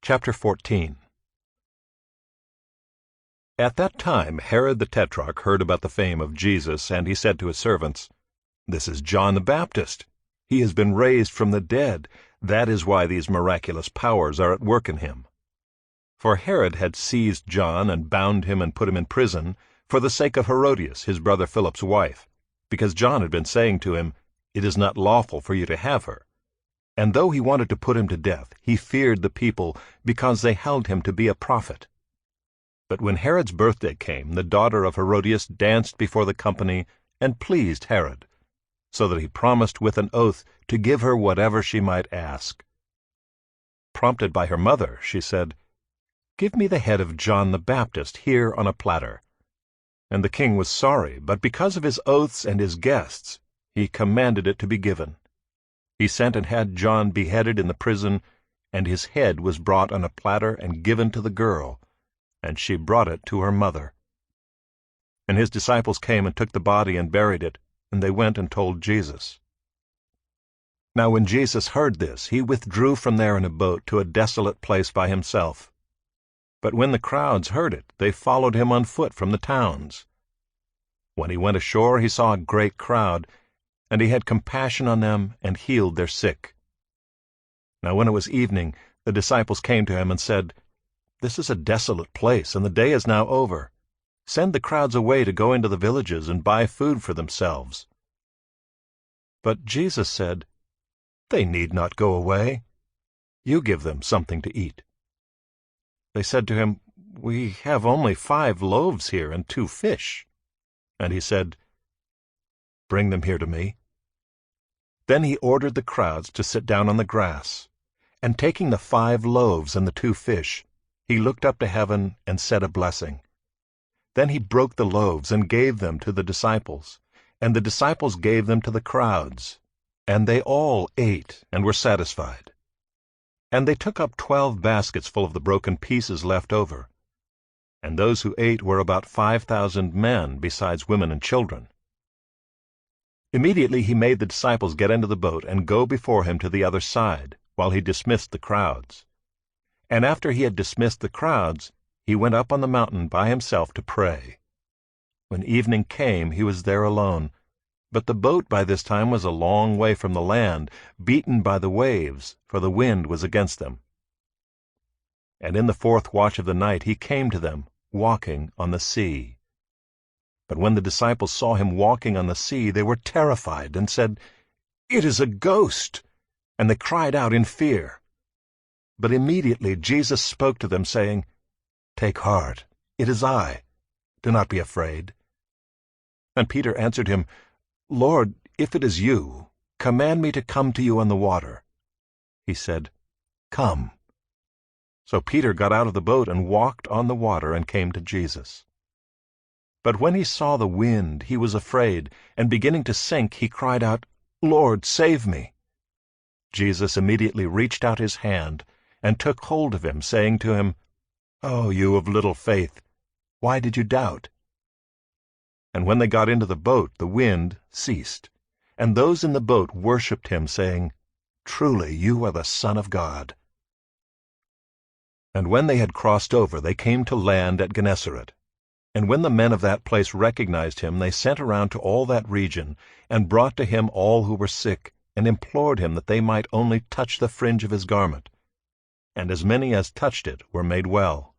Chapter 14. At that time Herod the tetrarch heard about the fame of Jesus, and he said to his servants, "This is John the Baptist. He has been raised from the dead. That is why these miraculous powers are at work in him." For Herod had seized John and bound him and put him in prison for the sake of Herodias, his brother Philip's wife, because John had been saying to him, "It is not lawful for you to have her." And though he wanted to put him to death, he feared the people, because they held him to be a prophet. But when Herod's birthday came, the daughter of Herodias danced before the company and pleased Herod, so that he promised with an oath to give her whatever she might ask. Prompted by her mother, she said, "Give me the head of John the Baptist here on a platter." And the king was sorry, but because of his oaths and his guests, he commanded it to be given. He sent and had John beheaded in the prison, and his head was brought on a platter and given to the girl, and she brought it to her mother. And his disciples came and took the body and buried it, and they went and told Jesus. Now when Jesus heard this, he withdrew from there in a boat to a desolate place by himself. But when the crowds heard it, they followed him on foot from the towns. When he went ashore, he saw a great crowd, and he had compassion on them and healed their sick. Now when it was evening, the disciples came to him and said, "This is a desolate place, and the day is now over. Send the crowds away to go into the villages and buy food for themselves." But Jesus said, "They need not go away. You give them something to eat." They said to him, "We have only 5 loaves here and 2 fish." And he said, "Bring them here to me." Then he ordered the crowds to sit down on the grass, and taking the 5 loaves and the 2 fish, he looked up to heaven and said a blessing. Then he broke the loaves and gave them to the disciples, and the disciples gave them to the crowds, and they all ate and were satisfied. And they took up 12 baskets full of the broken pieces left over. And those who ate were about 5,000 men, besides women and children. Immediately he made the disciples get into the boat and go before him to the other side, while he dismissed the crowds. And after he had dismissed the crowds, he went up on the mountain by himself to pray. When evening came, he was there alone, but the boat by this time was a long way from the land, beaten by the waves, for the wind was against them. And in the 4th watch of the night he came to them, walking on the sea. But when the disciples saw him walking on the sea, they were terrified and said, "It is a ghost!" And they cried out in fear. But immediately Jesus spoke to them, saying, "Take heart, it is I. Do not be afraid." And Peter answered him, "Lord, if it is you, command me to come to you on the water." He said, "Come." So Peter got out of the boat and walked on the water and came to Jesus. But when he saw the wind, he was afraid, and beginning to sink, he cried out, "Lord, save me." Jesus immediately reached out his hand and took hold of him, saying to him, "O you of little faith, why did you doubt?" And when they got into the boat, the wind ceased, and those in the boat worshipped him, saying, "Truly you are the Son of God." And when they had crossed over, they came to land at Gennesaret. And when the men of that place recognized him, they sent around to all that region, and brought to him all who were sick, and implored him that they might only touch the fringe of his garment. And as many as touched it were made well.